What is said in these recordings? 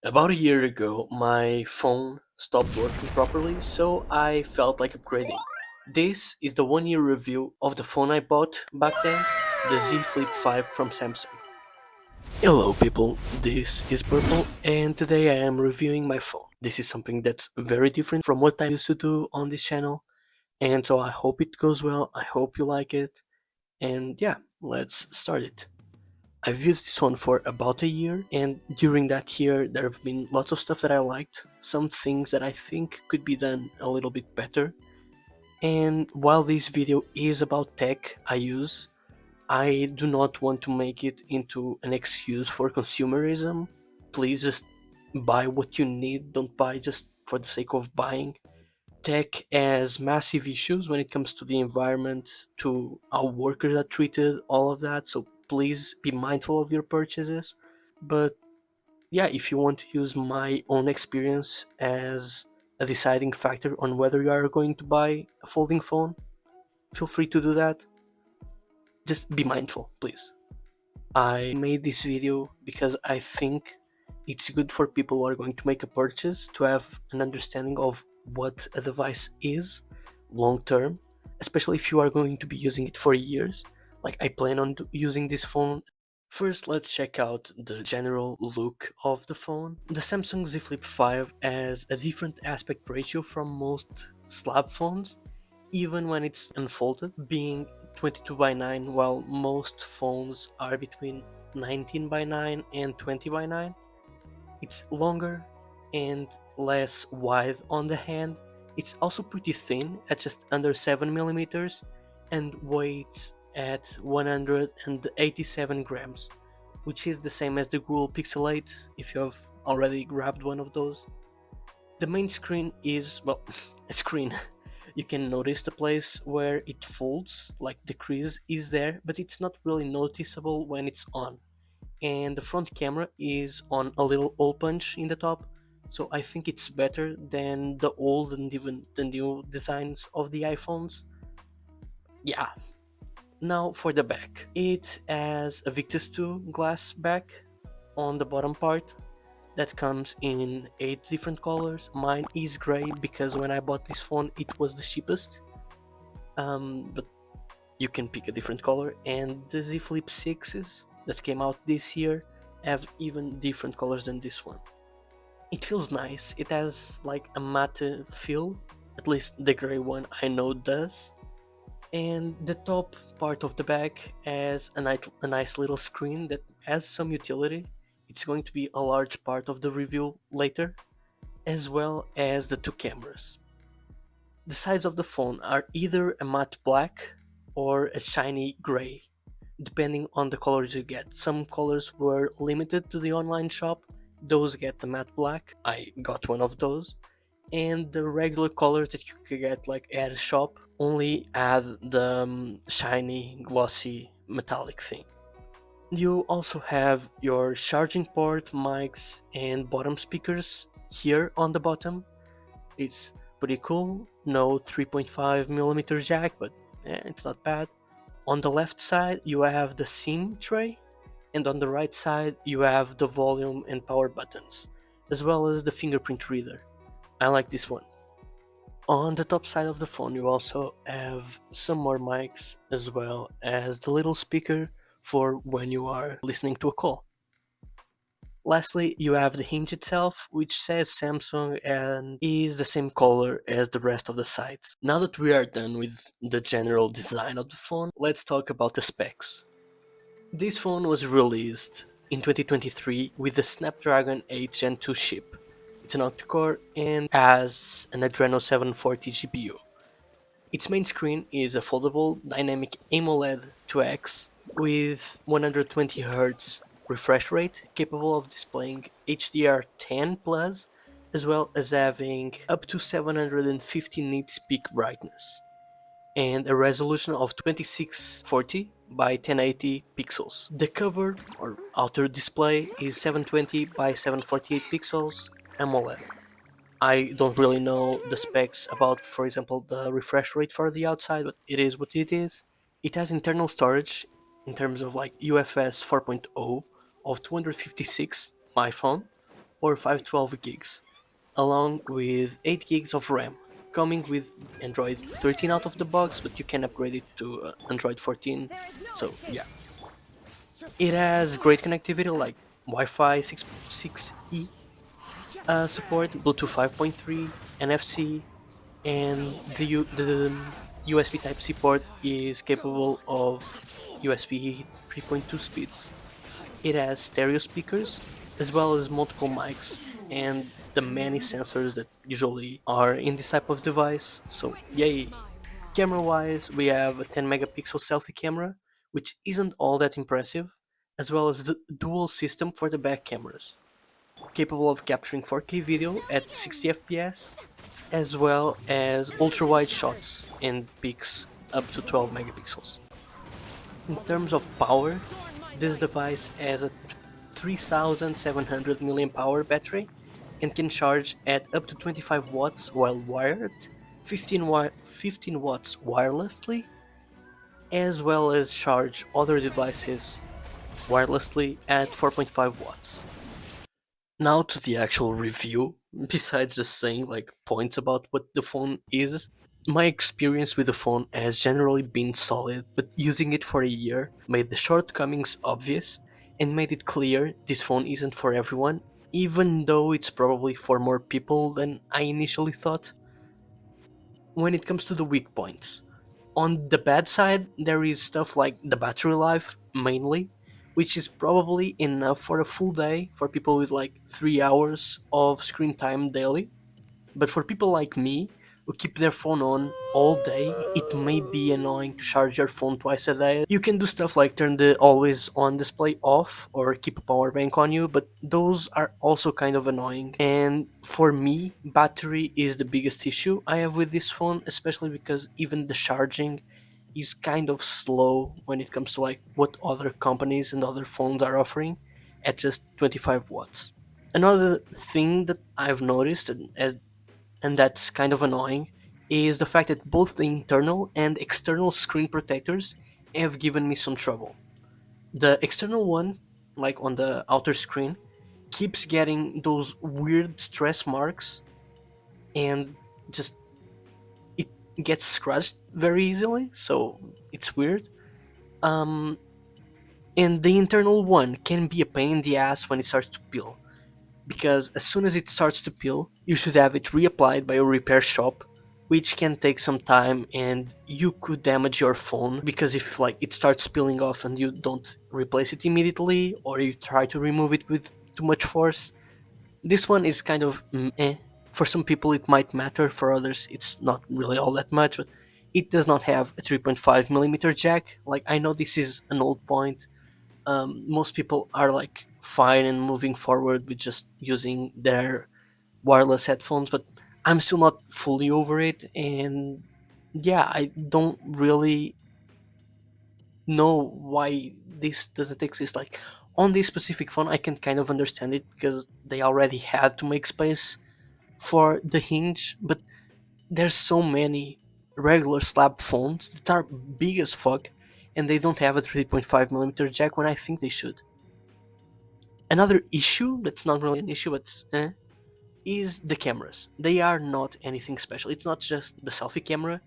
About a year ago, my phone stopped working properly, so I felt like upgrading. This is the 1 year review of the phone I bought back then, the Z Flip 5 from Samsung. Hello people, this is Purple and today I am reviewing my phone. This is something that's very different from what I used to do on this channel, and so I hope it goes well, I hope you like it, and yeah, let's start it. I've used this one for about a year, and during that year, there have been lots of stuff that I liked, some things that I think could be done a little bit better. And while this video is about tech I use, I do not want to make it into an excuse for consumerism. Please just buy what you need, don't buy just for the sake of buying. Tech has massive issues when it comes to the environment, to how workers are treated, all of that. So please be mindful of your purchases. But yeah, if you want to use my own experience as a deciding factor on whether you are going to buy a folding phone, feel free to do that. Just be mindful, please. I made this video because I think it's good for people who are going to make a purchase to have an understanding of what a device is long term, especially if you are going to be using it for years. Like I plan on using this phone. First, let's check out the general look of the phone. The Samsung Z Flip 5 has a different aspect ratio from most slab phones, even when it's unfolded, being 22 by 9, while most phones are between 19 by 9 and 20 by 9. It's longer and less wide on the hand. It's also pretty thin at just under 7 millimeters and weighs at 187 grams, which is the same as the Google Pixel 8 if you have already grabbed one of those. The main screen is, well, a screen. You can notice the place where it folds, like the crease is there, but it's not really noticeable when it's on. And the front camera is on a little hole punch in the top, so I think it's better than the old and even the new designs of the iPhones. Yeah. Now for the back. It has a Victus 2 glass back on the bottom part that comes in 8 different colors. Mine is gray because when I bought this phone it was the cheapest, but you can pick a different color. And the Z Flip 6s that came out this year have even different colors than this one. It feels nice, it has like a matte feel, at least the gray one I know does. And the top part of the back has a nice little screen that has some utility. It's going to be a large part of the review later, as well as the two cameras. The sides of the phone are either a matte black or a shiny gray, depending on the colors you get. Some colors were limited to the online shop, those get the matte black, I got one of those, and the regular colors that you could get like at a shop only add the shiny glossy metallic thing. You also have your charging port, mics, and bottom speakers here on the bottom. It's pretty cool. No 3.5mm jack, but it's not bad. On the left side you have the SIM tray, and on the right side you have the volume and power buttons, as well as the fingerprint reader. I like this one. On the top side of the phone you also have some more mics, as well as the little speaker for when you are listening to a call. Lastly, you have the hinge itself, which says Samsung and is the same color as the rest of the sides. Now that we are done with the general design of the phone, let's talk about the specs. This phone was released in 2023 with the Snapdragon 8 Gen 2 chip. It's an octa-core and has an Adreno 740 GPU. Its main screen is a foldable dynamic AMOLED 2X with 120Hz refresh rate, capable of displaying HDR10 plus, as well as having up to 750 nits peak brightness, and a resolution of 2640 by 1080 pixels. The cover or outer display is 720 by 748 pixels AMOLED. I don't really know the specs about, for example, the refresh rate for the outside, but it is what it is. It has internal storage in terms of like UFS 4.0 of 256 my phone, or 512 gigs, along with 8 gigs of RAM, coming with Android 13 out of the box, but you can upgrade it to Android 14. So yeah, it has great connectivity like Wi-Fi 6E support, Bluetooth 5.3, NFC, and the USB Type-C port is capable of USB 3.2 speeds. It has stereo speakers as well as multiple mics and the many sensors that usually are in this type of device. So yay! Camera wise, we have a 10 megapixel selfie camera, which isn't all that impressive, as well as the dual system for the back cameras, capable of capturing 4K video at 60 FPS, as well as ultra wide shots and peaks up to 12 megapixels. In terms of power, this device has a 3700 milliamp hour battery and can charge at up to 25 watts while wired, 15 watts wirelessly, as well as charge other devices wirelessly at 4.5 watts. Now to the actual review. Besides just saying like points about what the phone is, my experience with the phone has generally been solid, but using it for a year made the shortcomings obvious and made it clear this phone isn't for everyone, even though it's probably for more people than I initially thought. When it comes to the weak points, on the bad side, there is stuff like the battery life, mainly, which is probably enough for a full day for people with like 3 hours of screen time daily. But for people like me, who keep their phone on all day, it may be annoying to charge your phone twice a day. You can do stuff like turn the always on display off or keep a power bank on you, but those are also kind of annoying. And for me, battery is the biggest issue I have with this phone, especially because even the charging is kind of slow when it comes to like what other companies and other phones are offering at just 25 watts. Another thing that I've noticed, and that's kind of annoying, is the fact that both the internal and external screen protectors have given me some trouble. The external one, like on the outer screen, keeps getting those weird stress marks and just it gets scratched very easily, so it's weird. Um, and the internal one can be a pain in the ass when it starts to peel, because as soon as it starts to peel, you should have it reapplied by a repair shop, which can take some time and you could damage your phone because if like it starts peeling off and you don't replace it immediately or you try to remove it with too much force. This one is kind of eh. For some people it might matter, for others it's not really all that much, but it does not have a 3.5 millimeter jack. Like I know this is an old point, most people are like fine and moving forward with just using their wireless headphones, but I'm still not fully over it. And yeah, I don't really know why this doesn't exist. Like on this specific phone, I can kind of understand it because they already had to make space for the hinge, but there's so many regular slab phones that are big as fuck and they don't have a 3.5 millimeter jack when I think they should. Another issue that's not really an issue, but is the cameras. They are not anything special. It's not just the selfie camera.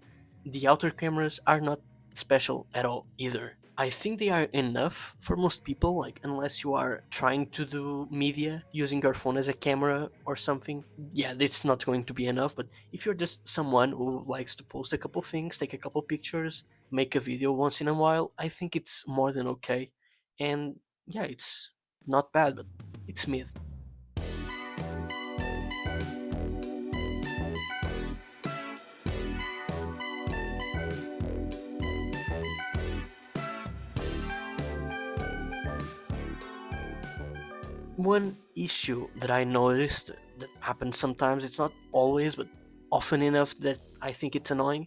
The outer cameras are not special at all either. I think they are enough for most people, like unless you are trying to do media using your phone as a camera or something. Yeah, it's not going to be enough, but if you're just someone who likes to post a couple things, take a couple pictures, make a video once in a while, I think it's more than okay. And yeah, it's not bad, but it's mid. One issue that I noticed that happens sometimes, it's not always, but often enough that I think it's annoying,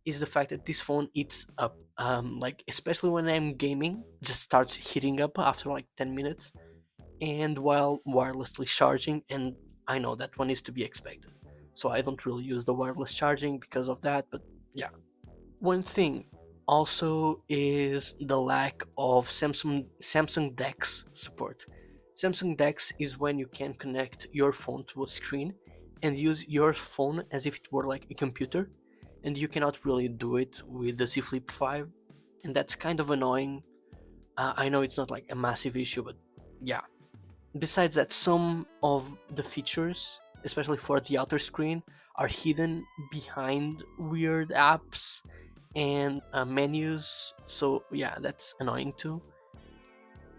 is the fact that this phone eats up. Like, especially when I'm gaming, just starts heating up after like 10 minutes, and while wirelessly charging, and I know that one is to be expected. So I don't really use the wireless charging because of that, but yeah. One thing also is the lack of Samsung DeX support. Samsung DeX is when you can connect your phone to a screen and use your phone as if it were like a computer, and you cannot really do it with the Z Flip 5, and that's kind of annoying. I know it's not like a massive issue, but yeah. Besides that, some of the features, especially for the outer screen, are hidden behind weird apps and menus, so yeah, that's annoying too.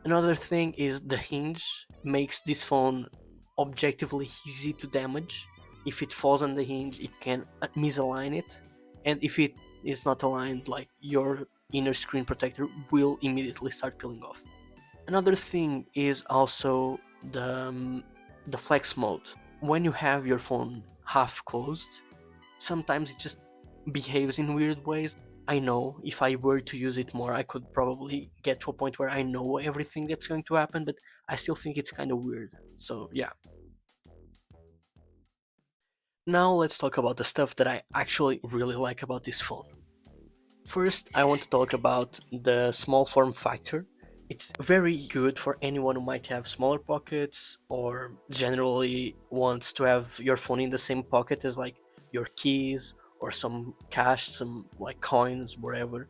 Another thing is the hinge makes this phone objectively easy to damage. If it falls on the hinge, it can misalign it, and if it is not aligned, like your inner screen protector will immediately start peeling off. Another thing is also the flex mode. When you have your phone half closed, sometimes it just behaves in weird ways. I know if I were to use it more, I could probably get to a point where I know everything that's going to happen, but I still think it's kind of weird. So, yeah. Now let's talk about the stuff that I actually really like about this phone. First, I want to talk about the small form factor. It's very good for anyone who might have smaller pockets or generally wants to have your phone in the same pocket as like your keys or some cash, some like coins, whatever.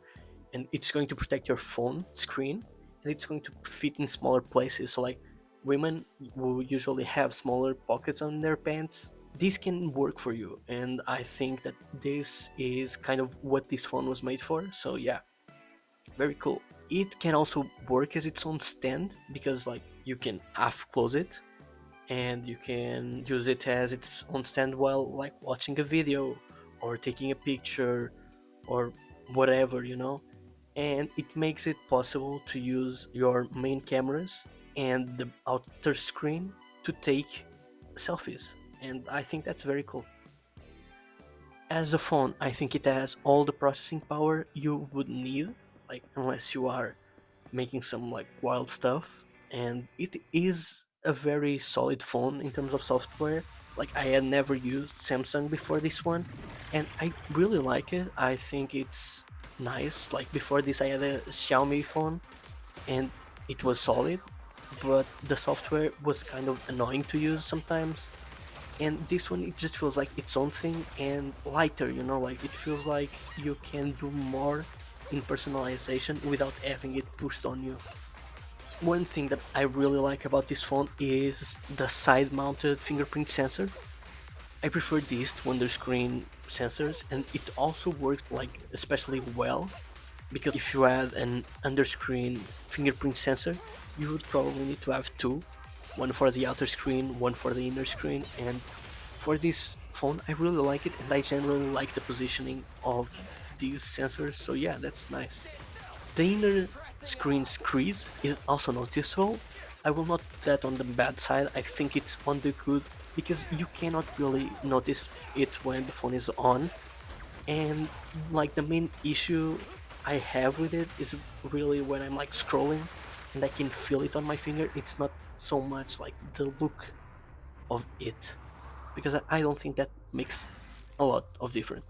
And it's going to protect your phone screen and it's going to fit in smaller places. So, like women who usually have smaller pockets on their pants, this can work for you. And I think that this is kind of what this phone was made for. So, yeah, very cool. It can also work as its own stand because like you can half close it and you can use it as its own stand while like watching a video or taking a picture or whatever, and it makes it possible to use your main cameras and the outer screen to take selfies, and I think that's very cool. As a phone, I think it has all the processing power you would need, like unless you are making some like wild stuff, and it is a very solid phone in terms of software. Like I had never used Samsung before this one, and I really like it. I think it's nice. Like before this I had a Xiaomi phone and it was solid, but the software was kind of annoying to use sometimes. And this one, it just feels like its own thing and lighter, like it feels like you can do more in personalization without having it pushed on you. One thing that I really like about this phone is the side mounted fingerprint sensor. I prefer these to under screen sensors, and it also works like especially well because if you add an under screen fingerprint sensor, you would probably need to have two, one for the outer screen, one for the inner screen, and for this phone I really like it, and I generally like the positioning of these sensors, so yeah, that's nice. The inner screen's crease is also noticeable. I will not put that on the bad side, I think it's on the good because you cannot really notice it when the phone is on, and like the main issue I have with it is really when I'm like scrolling and I can feel it on my finger. It's not so much like the look of it because I don't think that makes a lot of difference.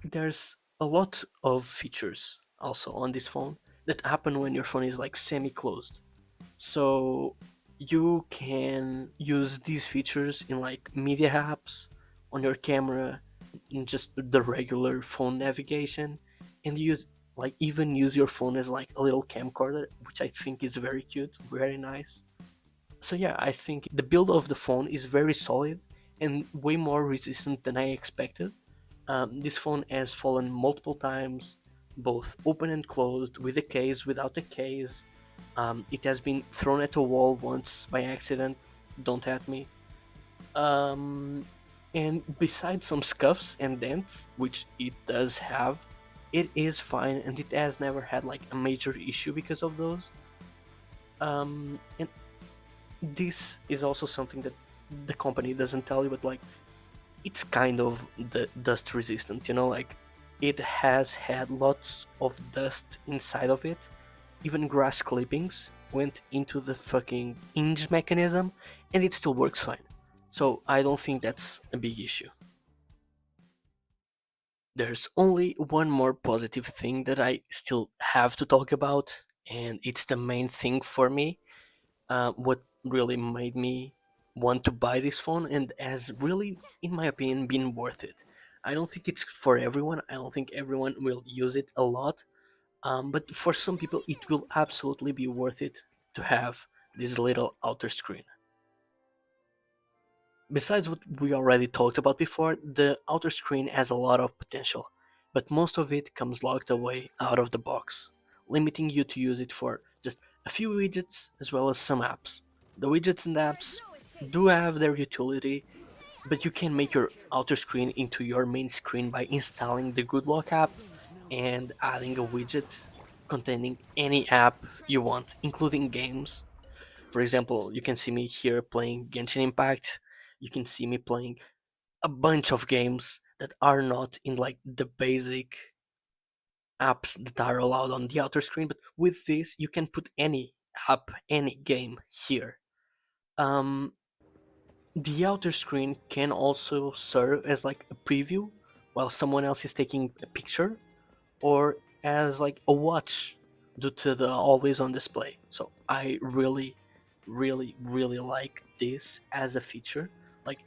There's a lot of features also on this phone that happen when your phone is like semi-closed. So you can use these features in like media apps, on your camera, in just the regular phone navigation, and use like even use your phone as like a little camcorder, which I think is very cute, very nice. So yeah, I think the build of the phone is very solid and way more resistant than I expected. This phone has fallen multiple times, both open and closed, with a case, without a case. It has been thrown at a wall once by accident. Don't at me. Um, and besides some scuffs and dents, which it does have, it is fine and it has never had like a major issue because of those. And this is also something that the company doesn't tell you, but like it's kind of the dust resistant, like it has had lots of dust inside of it. Even grass clippings went into the fucking hinge mechanism and it still works fine. So I don't think that's a big issue. There's only one more positive thing that I still have to talk about, and it's the main thing for me. What really made me want to buy this phone and has really, in my opinion, been worth it. I don't think it's for everyone. I don't think everyone will use it a lot. But for some people, it will absolutely be worth it to have this little outer screen. Besides what we already talked about before, the outer screen has a lot of potential, but most of it comes locked away out of the box, limiting you to use it for just a few widgets as well as some apps. The widgets and apps do have their utility, but you can make your outer screen into your main screen by installing the Good Lock app and adding a widget containing any app you want, including games. For example, you can see me here playing Genshin Impact. You can see me playing a bunch of games that are not in like the basic apps that are allowed on the outer screen, but with this you can put any app, any game here. Um, the outer screen can also serve as like a preview while someone else is taking a picture, or as like a watch due to the always on display. So I really, really, really like this as a feature. Like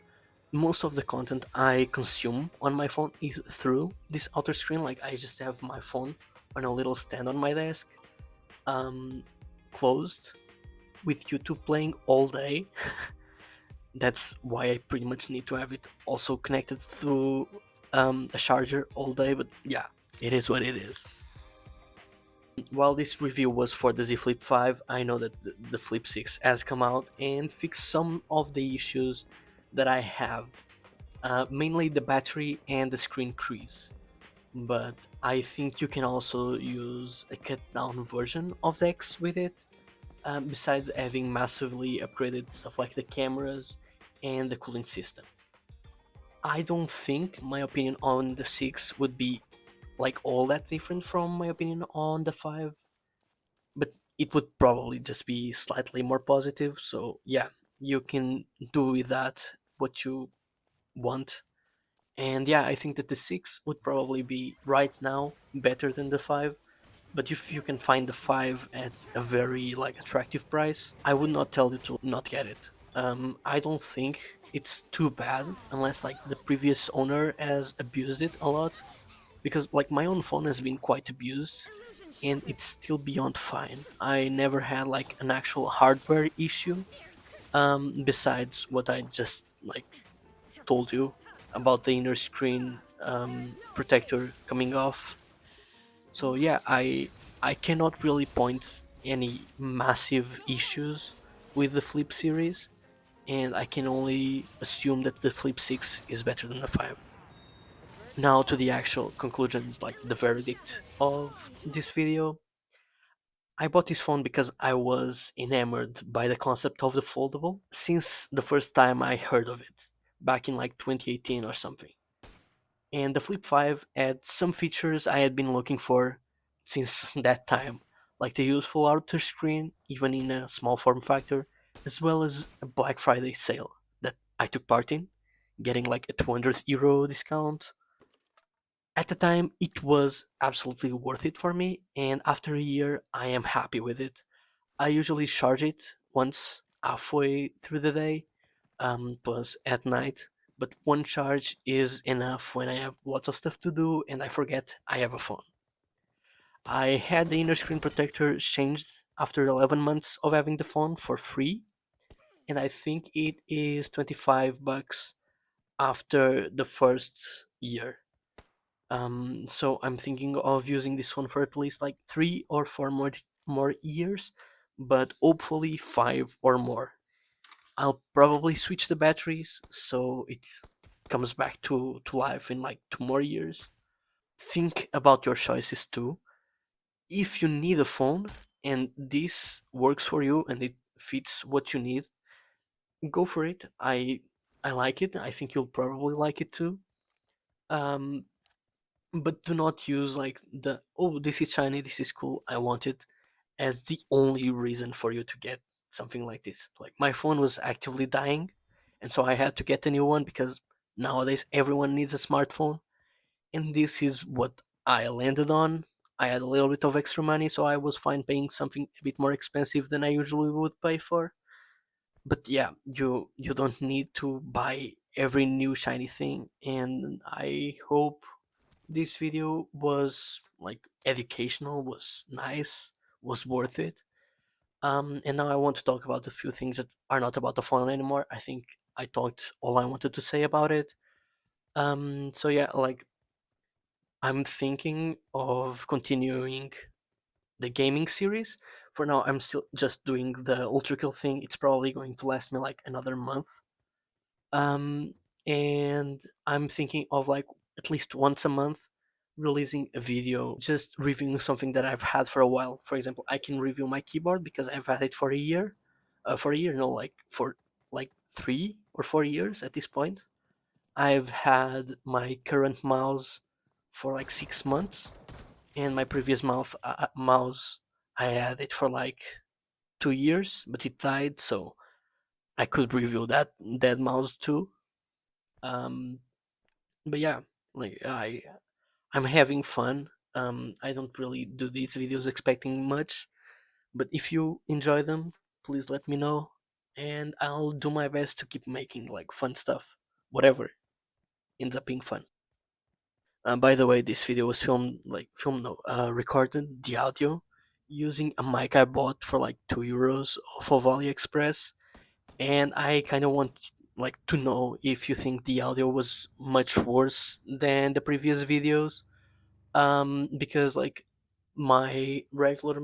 most of the content I consume on my phone is through this outer screen. Like I just have my phone on a little stand on my desk, um, closed, with YouTube playing all day. That's why I pretty much need to have it also connected through a charger all day. But yeah, it is what it is. While this review was for the Z Flip 5, I know that the Flip 6 has come out and fixed some of the issues that I have, mainly the battery and the screen crease. But I think you can also use a cut down version of the X with it, besides having massively upgraded stuff like the cameras and the cooling system. I don't think my opinion on the 6 would be like all that different from my opinion on the 5, but it would probably just be slightly more positive. So yeah, you can do with that what you want. And yeah, I think that the 6 would probably be right now better than the 5. But if you can find the 5 at a very like attractive price, I would not tell you to not get it. I don't think it's too bad unless like the previous owner has abused it a lot, because like my own phone has been quite abused and it's still beyond fine. I never had like an actual hardware issue, besides what I just like told you about the inner screen protector coming off. So yeah, I cannot really point any massive issues with the Flip series, and I can only assume that the Flip 6 is better than the 5. Now to the actual conclusions, like the verdict of this video. I bought this phone because I was enamored by the concept of the foldable since the first time I heard of it, back in like 2018 or something. And the Flip 5 had some features I had been looking for since that time, like the useful outer screen, even in a small form factor, as well as a Black Friday sale that I took part in, getting like a 200 euro discount. At the time, it was absolutely worth it for me, and after a year, I am happy with it. I usually charge it once halfway through the day, plus at night. But one charge is enough when I have lots of stuff to do and I forget I have a phone. I had the inner screen protector changed after 11 months of having the phone for free, and I think it is 25 bucks after the first year. So I'm thinking of using this one for at least like 3 or 4 more years, but hopefully 5 or more. I'll probably switch the batteries so it comes back to life in like 2 more years. Think about your choices too. If you need a phone and this works for you and it fits what you need, go for it. I like it. I think you'll probably like it too. Um, but do not use like the oh, this is shiny, this is cool, I want it, as the only reason for you to get something like this. Like my phone was actively dying, and so I had to get a new one because nowadays everyone needs a smartphone, and this is what I landed on. I had a little bit of extra money, so I was fine paying something a bit more expensive than I usually would pay for. But yeah, you don't need to buy every new shiny thing, and I hope this video was like educational, was nice, was worth it. And now I want to talk about a few things that are not about the phone anymore. I think I talked all I wanted to say about it. So yeah, like I'm thinking of continuing the gaming series. For now, I'm still just doing the ultra kill thing. It's probably going to last me like another month. Um, and I'm thinking of like at least once a month releasing a video just reviewing something that I've had for a while. For example, I can review my keyboard because I've had it for a year. For a year, no, like for like 3 or 4 years at this point. I've had my current mouse for like 6 months, and my previous mouse I had it for like 2 years, but it died, so I could review that mouse too. Um, but yeah, like I'm having fun. I don't really do these videos expecting much, but if you enjoy them, please let me know, and I'll do my best to keep making like fun stuff, whatever ends up being fun. By the way, this video was recorded the audio using a mic I bought for like €2 off of AliExpress, and I kind of want like to know if you think the audio was much worse than the previous videos. Because like my regular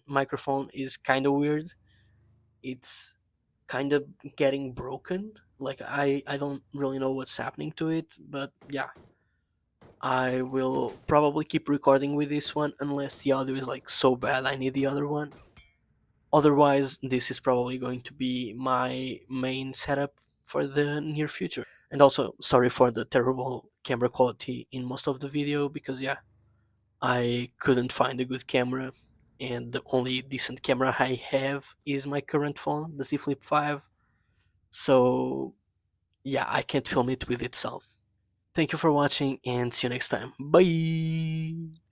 microphone is kind of weird. It's kind of getting broken. Like I don't really know what's happening to it, but yeah, I will probably keep recording with this one unless the audio is like so bad I need the other one. Otherwise, this is probably going to be my main setup for the near future. And also, sorry for the terrible camera quality in most of the video because yeah, I couldn't find a good camera, and the only decent camera I have is my current phone, the Z Flip 5. So yeah, I can't film it with itself. Thank you for watching and see you next time. Bye!